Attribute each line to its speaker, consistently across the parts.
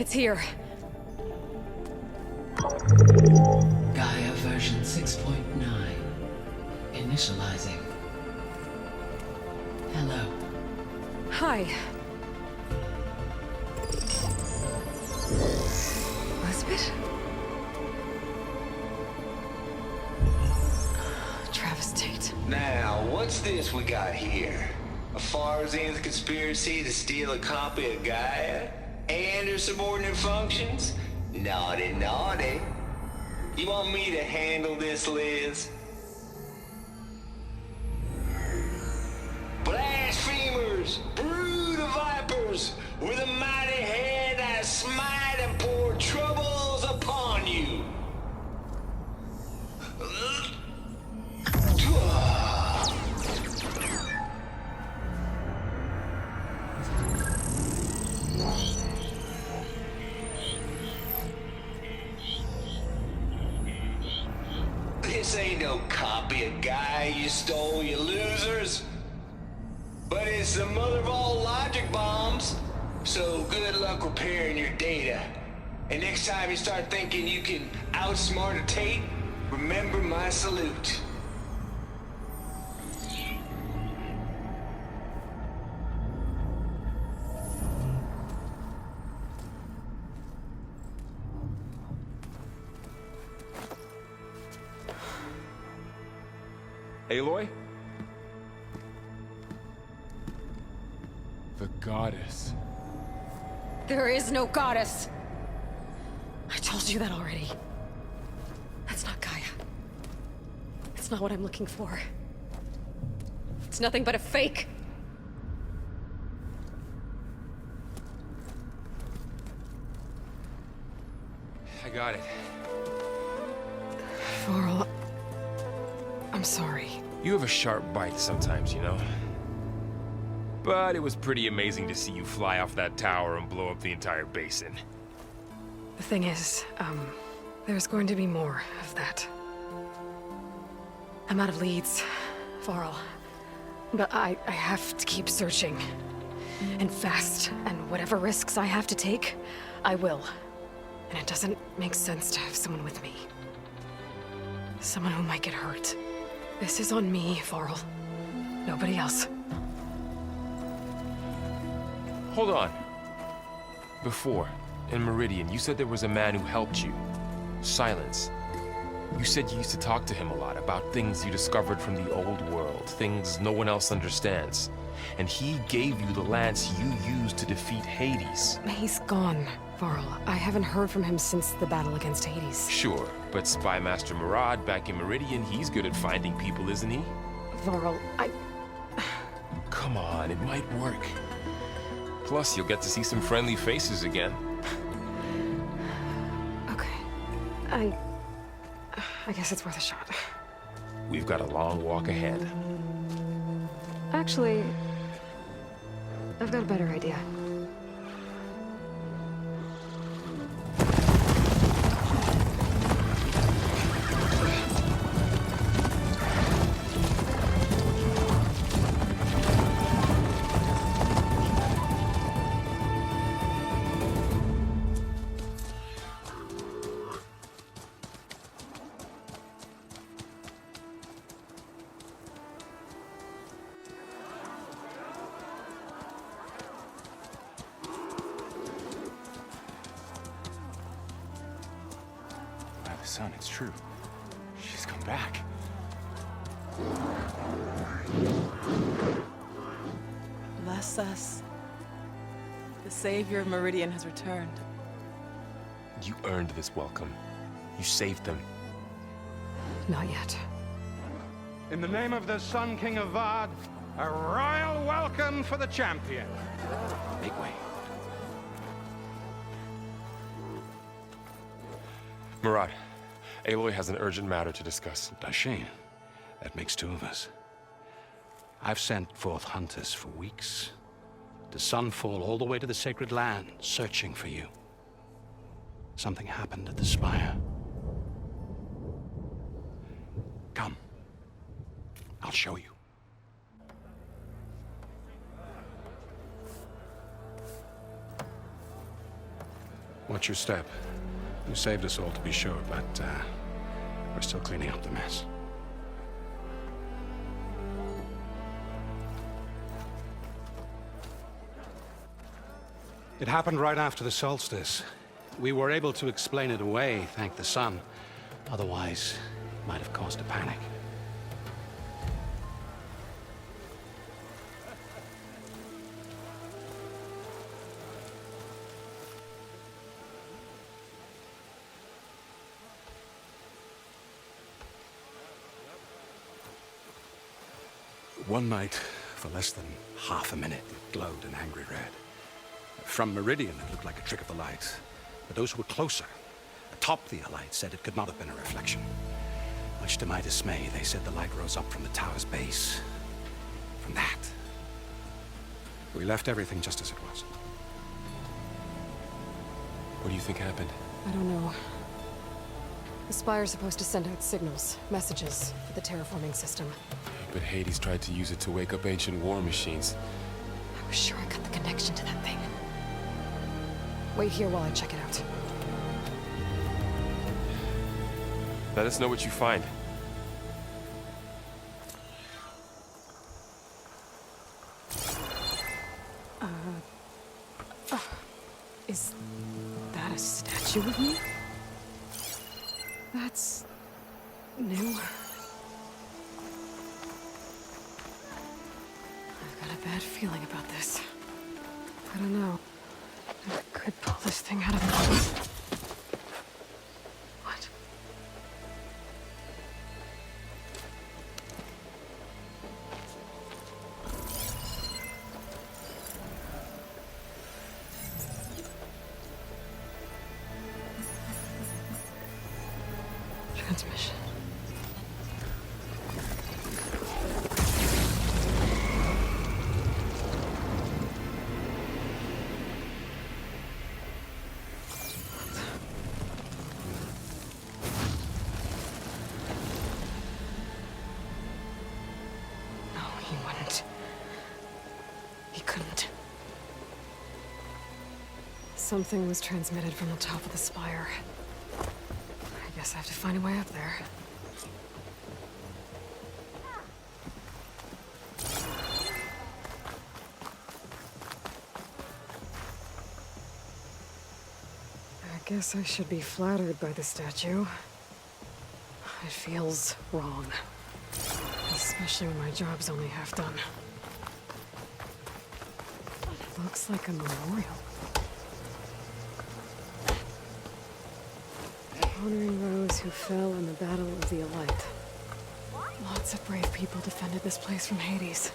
Speaker 1: It's here.
Speaker 2: Gaia version 6.9. Initializing. Hello.
Speaker 1: Hi. Elizabeth? Travis Tate.
Speaker 3: Now, what's this we got here? A Farsian's conspiracy to steal a copy of Gaia? And her subordinate functions? Naughty, naughty. You want me to handle this, Liz? Blasphemers! Brood of vipers! With a mighty hand I smite and pour troubles upon you! This ain't no copy of Gaia you stole, you losers. But it's the mother of all logic bombs. So good luck repairing your data. And next time you start thinking you can outsmart a Tate, remember my salute.
Speaker 4: Aloy? The goddess.
Speaker 1: There is no goddess. I told you that already. That's not Gaia. It's not what I'm looking for. It's nothing but a fake.
Speaker 4: I got it.
Speaker 1: Varl, I'm sorry.
Speaker 4: You have a sharp bite sometimes, you know? But it was pretty amazing to see you fly off that tower and blow up the entire basin.
Speaker 1: The thing is, there's going to be more of that. I'm out of leads, Varl. But I have to keep searching. And fast, and whatever risks I have to take, I will. And it doesn't make sense to have someone with me. Someone who might get hurt. This is on me, Varl. Nobody else.
Speaker 4: Hold on. Before, in Meridian, you said there was a man who helped you. Silence. You said you used to talk to him a lot about things you discovered from the old world, things no one else understands. And he gave you the lance you used to defeat Hades.
Speaker 1: He's gone, Varl. I haven't heard from him since the battle against Hades.
Speaker 4: Sure, but Spy Master Murad back in Meridian, he's good at finding people, isn't he?
Speaker 1: Varl,
Speaker 4: Come on, it might work. Plus, you'll get to see some friendly faces again.
Speaker 1: Okay. I guess it's worth a shot.
Speaker 4: We've got a long walk ahead.
Speaker 1: Actually, I've got a better idea.
Speaker 5: Son, it's true. She's come back.
Speaker 6: Bless us. The savior of Meridian has returned.
Speaker 4: You earned this welcome. You saved them.
Speaker 1: Not yet.
Speaker 7: In the name of the Sun King of Vard, a royal welcome for the champion.
Speaker 5: Make way.
Speaker 4: Murad, Aloy has an urgent matter to discuss.
Speaker 5: Dashane, that makes two of us. I've sent forth hunters for weeks, to Sunfall all the way to the Sacred Land, searching for you. Something happened at the Spire. Come. I'll show you. Watch your step. You saved us all, to be sure, but we're still cleaning up the mess. It happened right after the solstice. We were able to explain it away, thank the sun. Otherwise, it might have caused a panic. One night, for less than half a minute, it glowed an angry red. From Meridian, it looked like a trick of the light. But those who were closer, atop the light, said it could not have been a reflection. Much to my dismay, they said the light rose up from the tower's base. From that. We left everything just as it was.
Speaker 4: What do you think happened?
Speaker 1: I don't know. The Spire's supposed to send out signals, messages, for the terraforming system.
Speaker 4: But Hades tried to use it to wake up ancient war machines.
Speaker 1: I was sure I got the connection to that thing. Wait here while I check it out.
Speaker 4: Let us know what you find.
Speaker 1: Is that a statue of me? That's new. I've got a bad feeling about this. I don't know. I could pull this thing out of the... What? Transmission. No, he wouldn't. He couldn't. Something was transmitted from the top of the spire. I guess I have to find a way up there. I guess I should be flattered by the statue. It feels wrong. Especially when my job's only half done. It looks like a memorial. Honoring those who fell in the Battle of the Elite. Lots of brave people defended this place from Hades.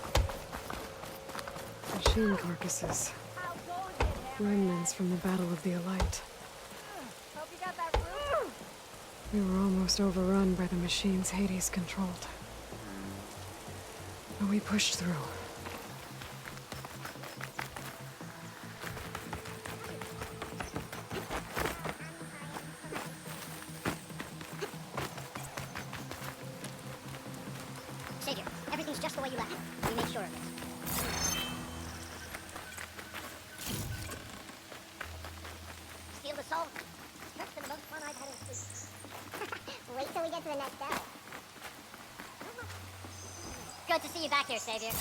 Speaker 1: Machine carcasses. Remnants from the Battle of the Elite. We were almost overrun by the machines Hades controlled. But we pushed through.
Speaker 8: Savior, everything's just the way you left it. We made sure of it. Steal the soul. That's been the most fun I've had in sleep. Wait till we get to the next battle. Good to see you back here, Savior.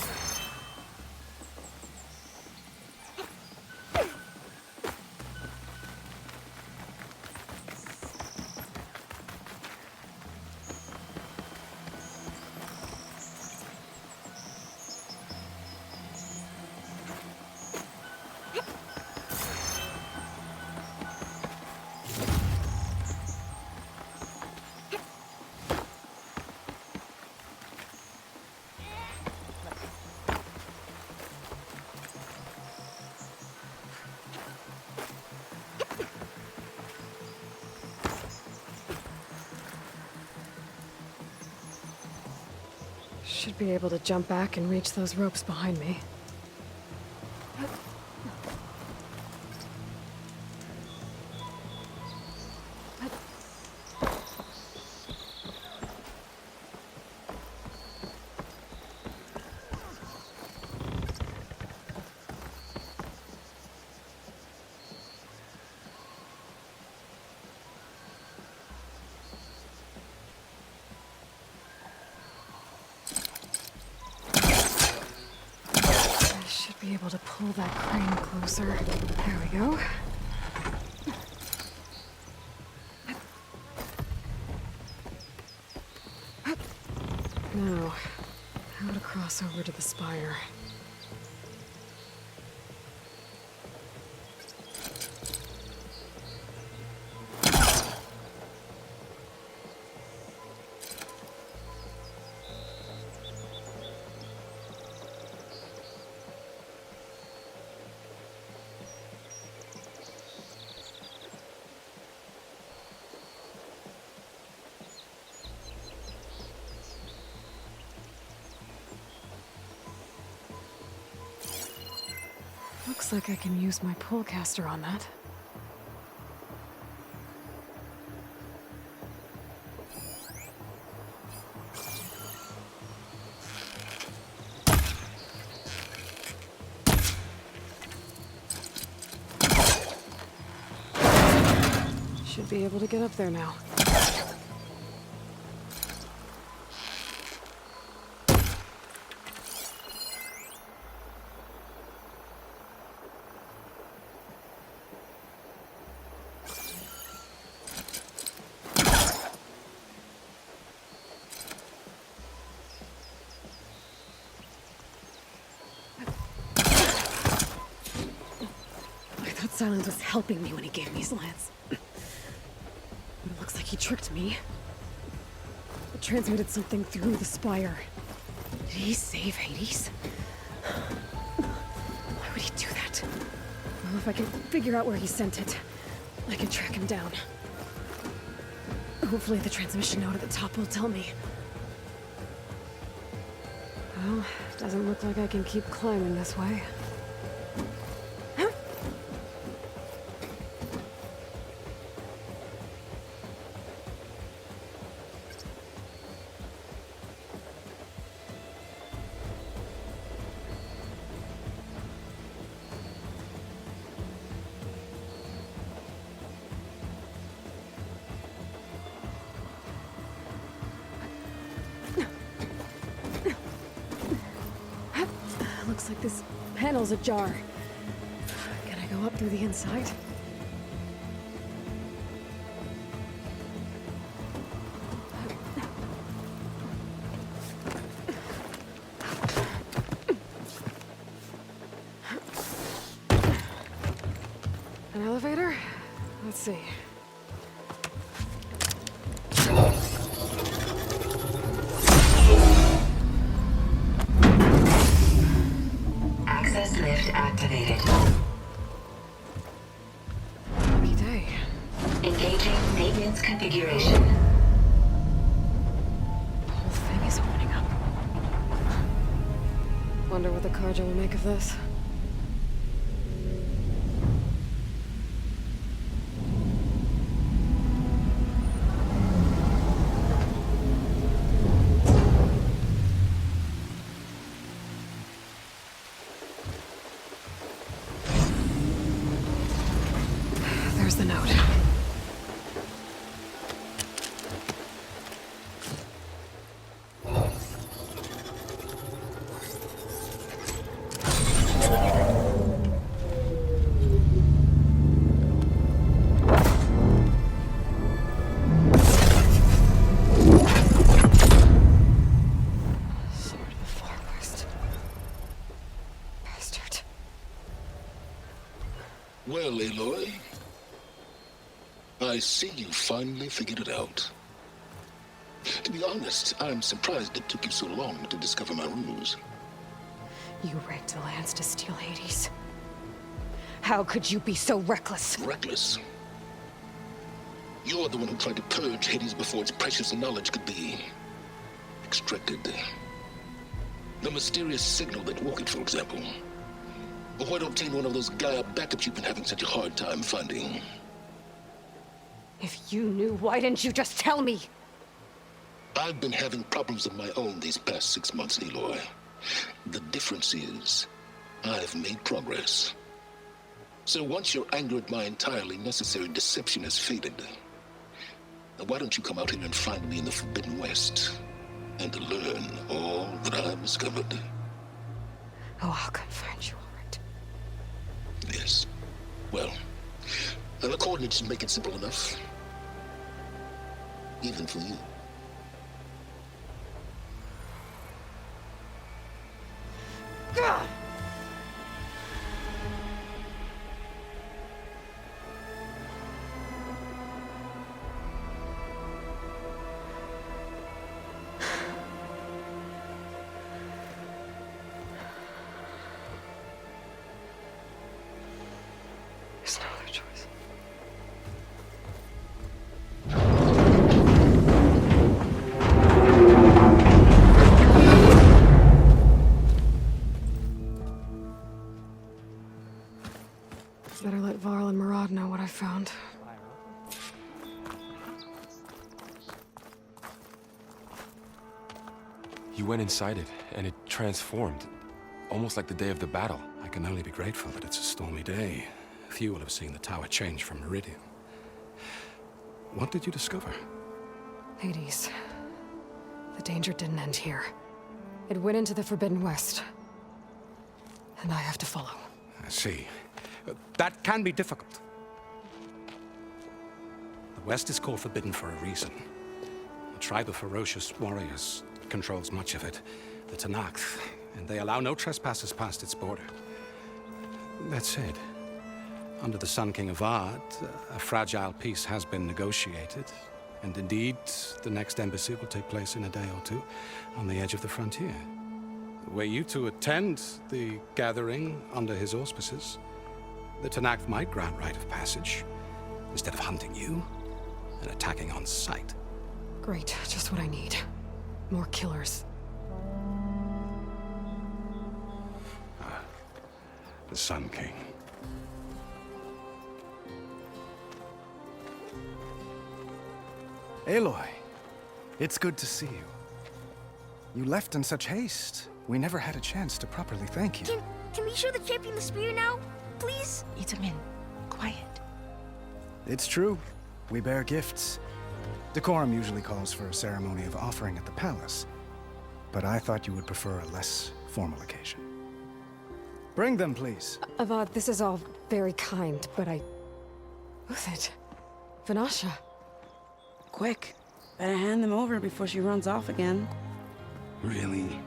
Speaker 1: Should be able to jump back and reach those ropes behind me. able to pull that crane closer. There we go. Now, how to cross over to the spire. Looks like I can use my pullcaster on that. Should be able to get up there now. Silence was helping me when he gave me his lance. But it looks like he tricked me. It transmitted something through the spire. Did he save Hades? Why would he do that? Well, if I can figure out where he sent it, I can track him down. Hopefully the transmission node at the top will tell me. Well, doesn't look like I can keep climbing this way. Looks like this panel's ajar. Can I go up through the inside? An elevator? Let's see.
Speaker 9: Access lift activated.
Speaker 1: Lucky day.
Speaker 9: Engaging maintenance configuration.
Speaker 1: The whole thing is opening up. Wonder what the Carja will make of this. There's the note. Sword of the Far West. Bastard.
Speaker 10: Well, Aloy, I see you finally figured it out. To be honest, I'm surprised it took you so long to discover my ruse.
Speaker 1: You rigged the lance to steal Hades. How could you be so reckless?
Speaker 10: Reckless? You're the one who tried to purge Hades before its precious knowledge could be extracted. The mysterious signal that woke it, for example. Or why to obtain one of those Gaia backups you've been having such a hard time finding.
Speaker 1: If you knew, why didn't you just tell me?
Speaker 10: I've been having problems of my own these past 6 months, Aloy. The difference is, I've made progress. So once your anger at my entirely necessary deception has faded, now why don't you come out here and find me in the Forbidden West, and learn all that I've discovered?
Speaker 1: Oh, I'll come find you, all right.
Speaker 10: Well, the coordinates make it simple enough. Even for you.
Speaker 1: God! There's no other choice. Better let Varl and Murad know what I found.
Speaker 4: You went inside it, and it transformed. Almost like the day of the battle.
Speaker 5: I can only be grateful that it's a stormy day. Few will have seen the tower change from Meridian. What did you discover?
Speaker 1: Hades. The danger didn't end here. It went into the Forbidden West. And I have to follow.
Speaker 5: I see. That can be difficult. The West is called Forbidden for a reason. A tribe of ferocious warriors controls much of it, the Tenakth, and they allow no trespassers past its border. That said, under the Sun King of Ard, a fragile peace has been negotiated, and indeed, the next embassy will take place in a day or two on the edge of the frontier. Were you to attend the gathering under his auspices, the Tenakth might grant right of passage, instead of hunting you and attacking on sight.
Speaker 1: Great, just what I need. More killers.
Speaker 5: The Sun King.
Speaker 11: Aloy, it's good to see you. You left in such haste. We never had a chance to properly thank you.
Speaker 8: Can we show the champion the spear now? Please?
Speaker 6: Itamin, quiet.
Speaker 11: It's true. We bear gifts. Decorum usually calls for a ceremony of offering at the palace, but I thought you would prefer a less formal occasion. Bring them, please.
Speaker 1: Avad, this is all very kind, but Who's it? Vanasha.
Speaker 6: Quick. Better hand them over before she runs off again.
Speaker 5: Really?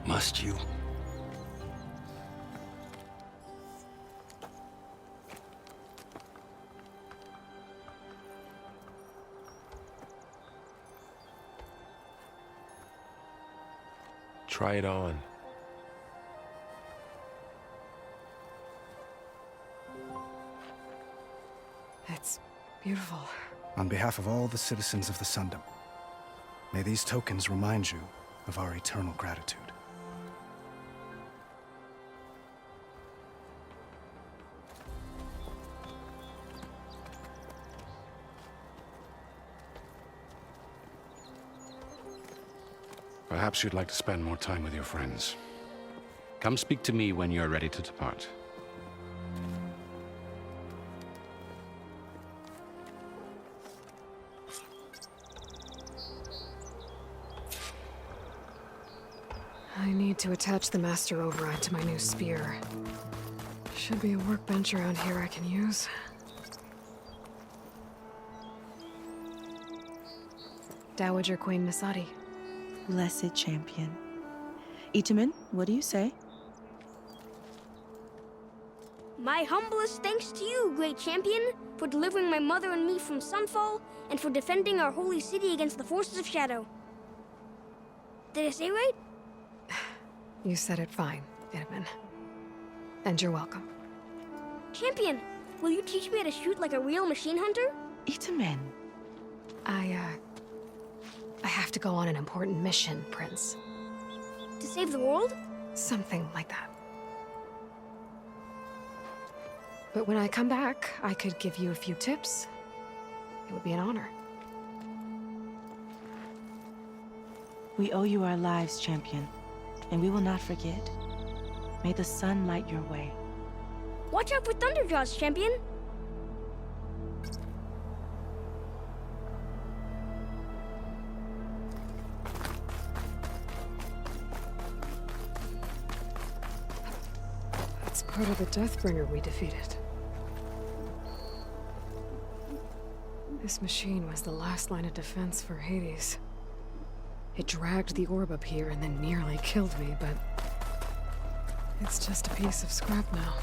Speaker 5: Must you?
Speaker 4: Try it on.
Speaker 1: It's beautiful.
Speaker 11: On behalf of all the citizens of the Sundom, may these tokens remind you of our eternal gratitude.
Speaker 5: Perhaps you'd like to spend more time with your friends. Come speak to me when you're ready to depart.
Speaker 1: I need to attach the Master Override to my new spear. Should be a workbench around here I can use. Dowager Queen Misadi.
Speaker 6: Blessed champion. Itamin, what do you say?
Speaker 8: My humblest thanks to you, great champion, for delivering my mother and me from Sunfall, and for defending our holy city against the forces of Shadow. Did I say right?
Speaker 1: You said it fine, Itamin. And you're welcome.
Speaker 8: Champion, will you teach me how to shoot like a real machine hunter?
Speaker 6: Itamin.
Speaker 1: I have to go on an important mission, Prince.
Speaker 8: To save the world?
Speaker 1: Something like that. But when I come back, I could give you a few tips. It would be an honor.
Speaker 6: We owe you our lives, champion, and we will not forget. May the sun light your way.
Speaker 8: Watch out for Thunderjaws, champion!
Speaker 1: It's part of the Deathbringer we defeated. This machine was the last line of defense for Hades. It dragged the orb up here and then nearly killed me, but it's just a piece of scrap now.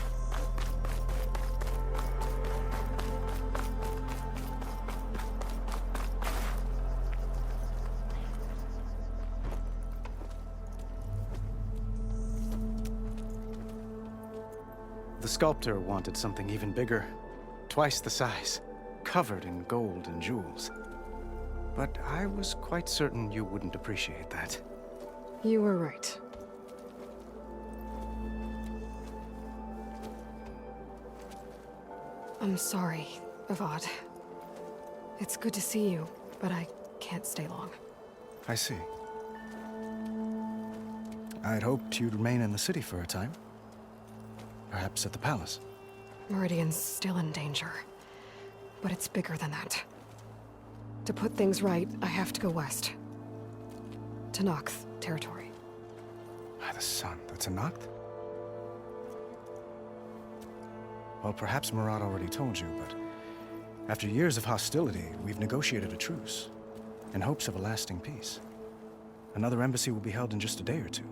Speaker 11: The sculptor wanted something even bigger, twice the size, covered in gold and jewels. But I was quite certain you wouldn't appreciate that.
Speaker 1: You were right. I'm sorry, Avad. It's good to see you, but I can't stay long.
Speaker 11: I see. I'd hoped you'd remain in the city for a time. Perhaps at the palace.
Speaker 1: Meridian's still in danger, but it's bigger than that. To put things right, I have to go west. To Nox territory.
Speaker 11: By the sun, that's a Noct? Well, perhaps Murad already told you, but after years of hostility, we've negotiated a truce, in hopes of a lasting peace. Another embassy will be held in just a day or two.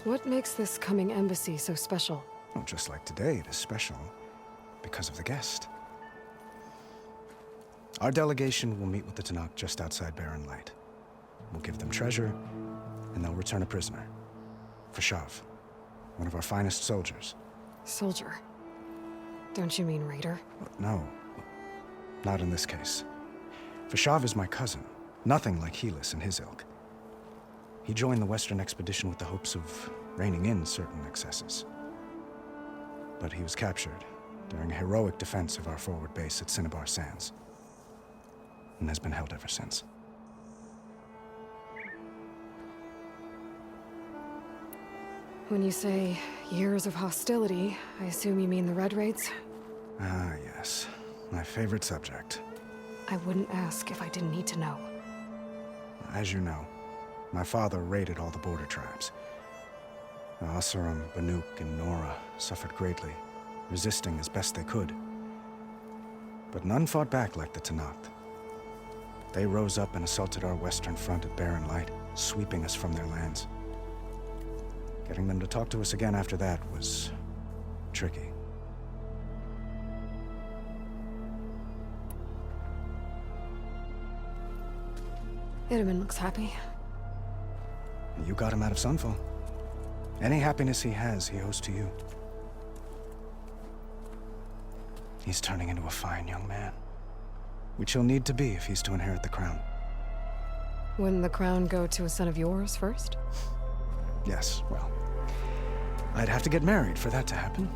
Speaker 1: What makes this coming embassy so special?
Speaker 11: Well, just like today, it is special because of the guest. Our delegation will meet with the Tanakh just outside Barren Light. We'll give them treasure, and they'll return a prisoner. Fashav, one of our finest soldiers.
Speaker 1: Soldier? Don't you mean raider?
Speaker 11: No, not in this case. Fashav is my cousin, nothing like Helis and his ilk. He joined the Western expedition with the hopes of reining in certain excesses. But he was captured during a heroic defense of our forward base at Cinnabar Sands, and has been held ever since.
Speaker 1: When you say years of hostility, I assume you mean the Red Raids?
Speaker 11: Ah, yes. My favorite subject.
Speaker 1: I wouldn't ask if I didn't need to know.
Speaker 11: As you know, my father raided all the border tribes. The Asuram, Banuk, and Nora suffered greatly, resisting as best they could. But none fought back like the Tanakh. They rose up and assaulted our western front at Barren Light, sweeping us from their lands. Getting them to talk to us again after that was tricky.
Speaker 1: Itaman looks happy.
Speaker 11: You got him out of Sunfall. Any happiness he has, he owes to you. He's turning into a fine young man, which he'll need to be if he's to inherit the crown.
Speaker 1: Wouldn't the crown go to a son of yours first?
Speaker 11: Yes, well, I'd have to get married for that to happen.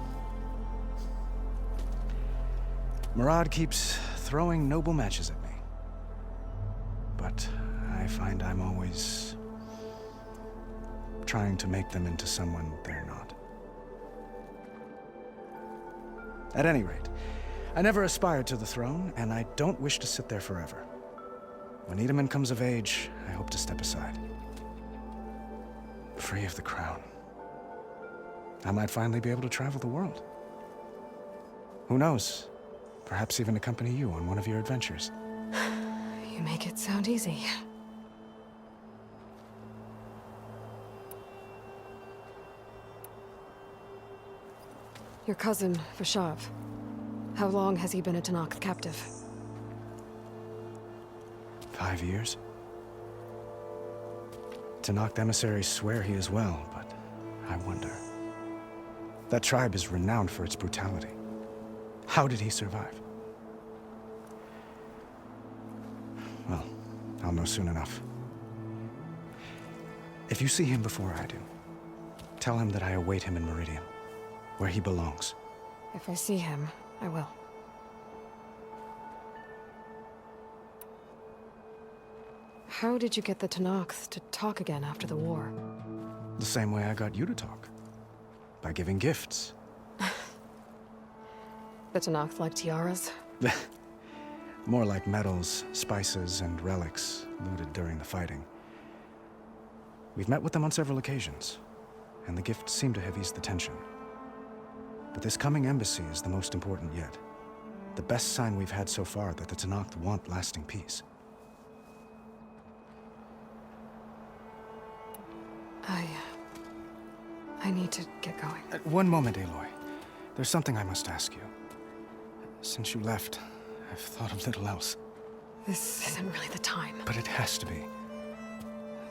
Speaker 11: Murad keeps throwing noble matches at me. But I find I'm always trying to make them into someone they're not. At any rate, I never aspired to the throne, and I don't wish to sit there forever. When Itaman comes of age, I hope to step aside. Free of the crown. I might finally be able to travel the world. Who knows? Perhaps even accompany you on one of your adventures.
Speaker 1: You make it sound easy. Your cousin, Fashav. How long has he been a Tanakh captive?
Speaker 11: 5 years. Tanakh emissaries swear he is well, but I wonder. That tribe is renowned for its brutality. How did he survive? Well, I'll know soon enough. If you see him before I do, tell him that I await him in Meridian, where he belongs.
Speaker 1: If I see him, I will. How did you get the Tanakh to talk again after the war?
Speaker 11: The same way I got you to talk. By giving gifts.
Speaker 1: The Tanakh like tiaras?
Speaker 11: More like medals, spices, and relics looted during the fighting. We've met with them on several occasions, and the gifts seem to have eased the tension. But this coming embassy is the most important yet. The best sign we've had so far that the Tenakth want lasting peace.
Speaker 1: I need to get going.
Speaker 11: One moment, Aloy. There's something I must ask you. Since you left, I've thought of little else.
Speaker 1: This isn't really the time.
Speaker 11: But it has to be.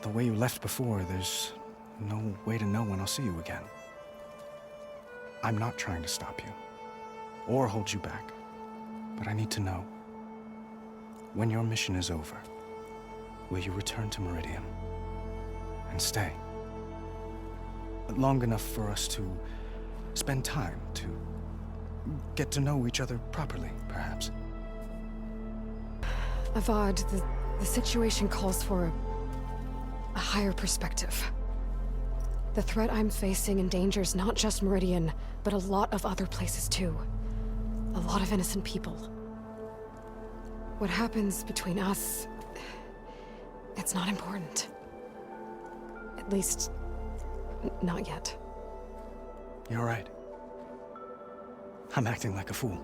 Speaker 11: The way you left before, there's no way to know when I'll see you again. I'm not trying to stop you, or hold you back. But I need to know, when your mission is over, will you return to Meridian and stay? Long enough for us to spend time, to get to know each other properly, perhaps.
Speaker 1: Avad, the situation calls for a higher perspective. The threat I'm facing endangers not just Meridian, but a lot of other places too. A lot of innocent people. What happens between us, it's not important. At least, not yet.
Speaker 11: You're right. I'm acting like a fool.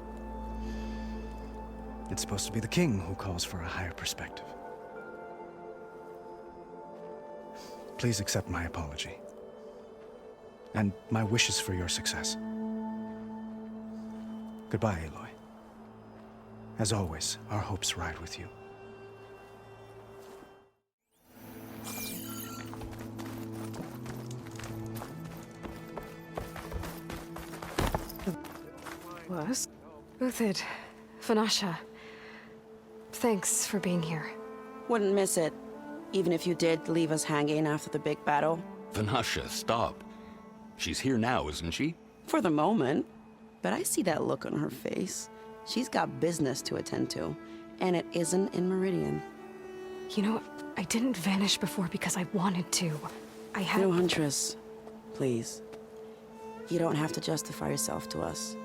Speaker 11: It's supposed to be the king who calls for a higher perspective. Please accept my apology. And my wishes for your success. Goodbye, Aloy. As always, our hopes ride with you.
Speaker 1: Was? Uthid, Vanasha, thanks for being here.
Speaker 12: Wouldn't miss it, even if you did leave us hanging after the big battle.
Speaker 13: Vanasha, stop. She's here now, isn't she?
Speaker 12: For the moment. But I see that look on her face. She's got business to attend to, and it isn't in Meridian.
Speaker 1: You know, I didn't vanish before because I wanted to. I had...
Speaker 12: No, Huntress. Please. You don't have to justify yourself to us.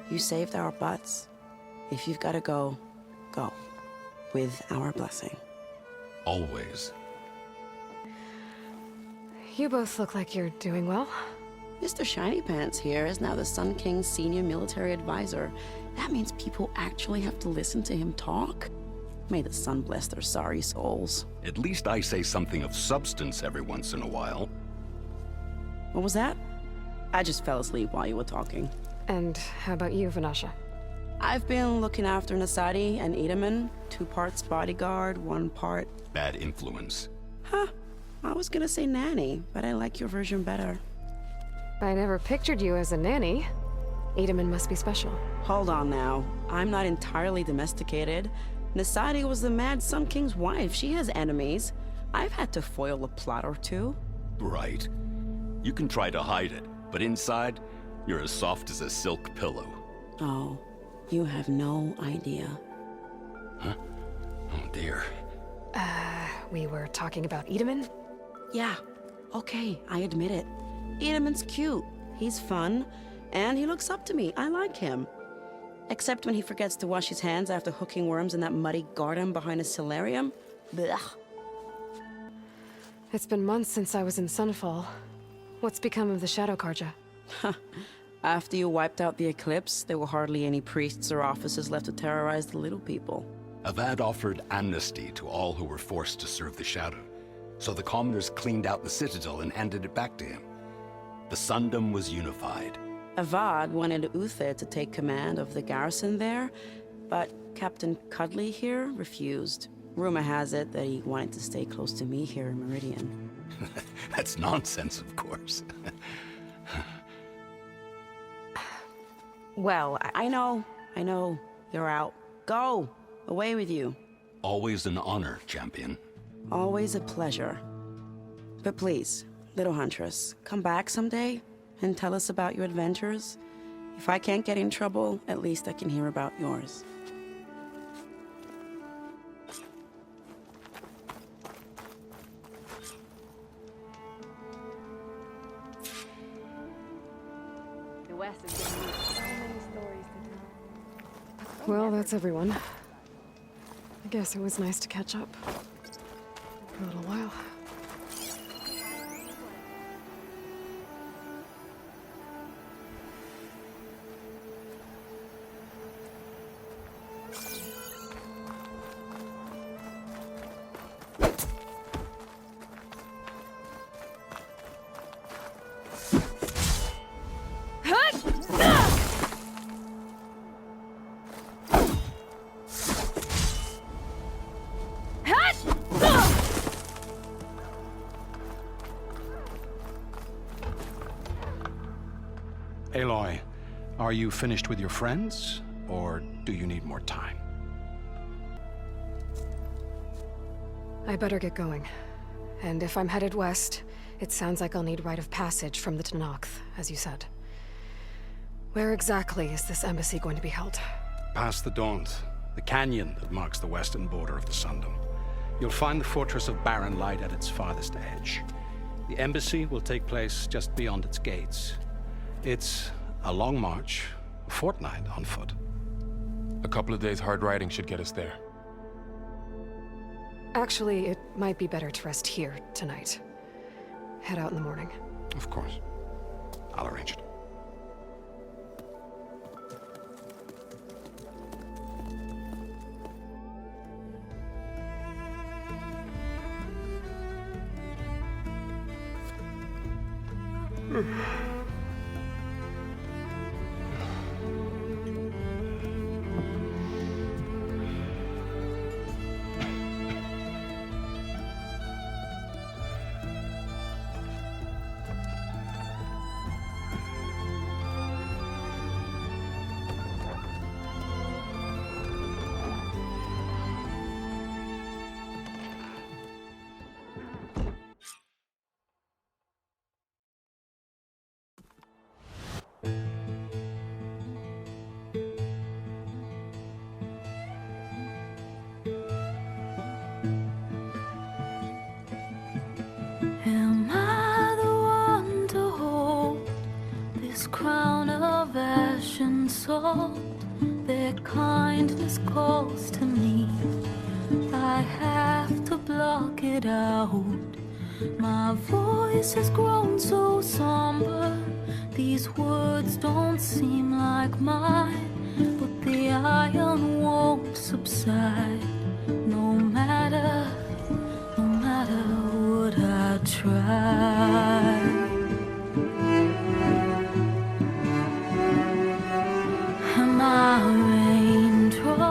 Speaker 12: You saved our butts. If you've got to go, go. With our blessing.
Speaker 13: Always.
Speaker 1: You both look like you're doing well.
Speaker 12: Mr. Shiny Pants here is now the Sun King's senior military advisor. That means people actually have to listen to him talk. May the sun bless their sorry souls.
Speaker 13: At least I say something of substance every once in a while.
Speaker 12: What was that? I just fell asleep while you were talking.
Speaker 1: And how about you, Vanasha?
Speaker 12: I've been looking after Nasadi and Edaman. 2 parts bodyguard, 1 part...
Speaker 13: Bad influence.
Speaker 12: Huh. I was gonna say nanny, but I like your version better.
Speaker 1: I never pictured you as a nanny. Edaman must be special.
Speaker 12: Hold on now. I'm not entirely domesticated. Nasadi was the Mad Sun King's wife. She has enemies. I've had to foil a plot or 2.
Speaker 13: Right. You can try to hide it, but inside, you're as soft as a silk pillow.
Speaker 12: Oh, you have no idea.
Speaker 13: Huh? Oh dear.
Speaker 1: We were talking about Edaman?
Speaker 12: Yeah. Okay, I admit it. Edaman's cute. He's fun. And he looks up to me. I like him. Except when he forgets to wash his hands after hooking worms in that muddy garden behind a solarium. Blech.
Speaker 1: It's been months since I was in Sunfall. What's become of the Shadow Karja?
Speaker 12: After you wiped out the eclipse, there were hardly any priests or officers left to terrorize the little people.
Speaker 13: Avad offered amnesty to all who were forced to serve the Shadow. So the commoners cleaned out the citadel and handed it back to him. The Sundom was unified.
Speaker 12: Avad wanted Uthid to take command of the garrison there, but Captain Cudley here refused. Rumor has it that he wanted to stay close to me here in Meridian.
Speaker 13: That's nonsense, of course.
Speaker 12: Well, I know. You're out. Go! Away with you.
Speaker 13: Always an honor, champion.
Speaker 12: Always a pleasure. But please, little Huntress, come back someday and tell us about your adventures. If I can't get in trouble, at least I can hear about yours.
Speaker 6: The West has given me so many stories to tell.
Speaker 1: Well, that's everyone. I guess it was nice to catch up. For a little while.
Speaker 5: Are you finished with your friends, or do you need more time?
Speaker 1: I better get going. And if I'm headed west, it sounds like I'll need rite of passage from the Tenakth, as you said. Where exactly is this embassy going to be held?
Speaker 5: Past the Daunt, the canyon that marks the western border of the Sundom. You'll find the fortress of Barren Light at its farthest edge. The embassy will take place just beyond its gates. It's a long march, a fortnight on foot.
Speaker 4: A couple of days hard riding should get us there.
Speaker 1: Actually, it might be better to rest here tonight. Head out in the morning.
Speaker 5: Of course. I'll arrange it.
Speaker 14: Am I the one to hold this crown of ash and salt? Their kindness calls to me. I have to block it out. My voice has grown so somber. These words don't seem like mine, but the iron won't subside. No matter what I try. Am I raindrops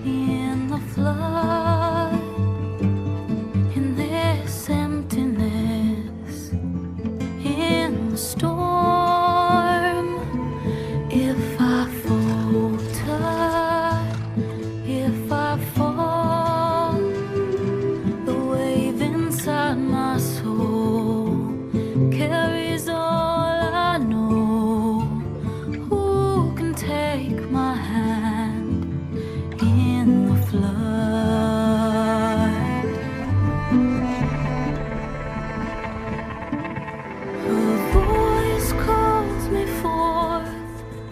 Speaker 14: in the flood? In this emptiness, in the storm. If I falter, if I fall, the wave inside my soul carries all I know. Who can take my hand in the flood? Her voice calls me forth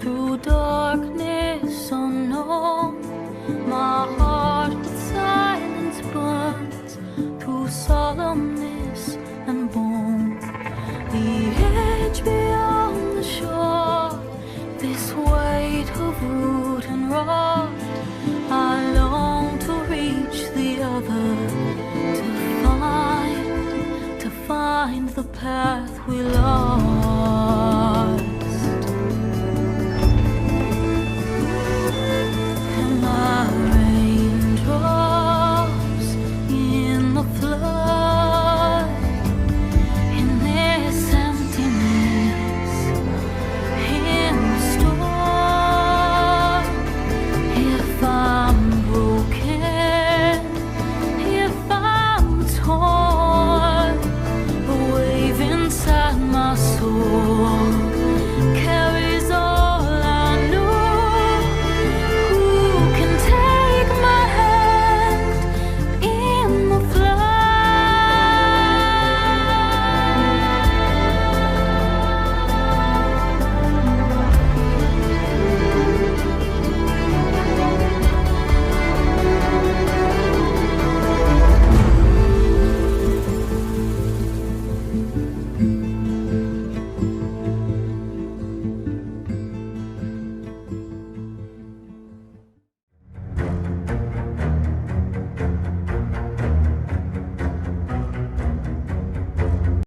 Speaker 14: through darkness unknown. My heart with silence burns through solemnness and bone. The edge beyond the shore, this weight of root and rot. I long to reach the other, to find the path we lost.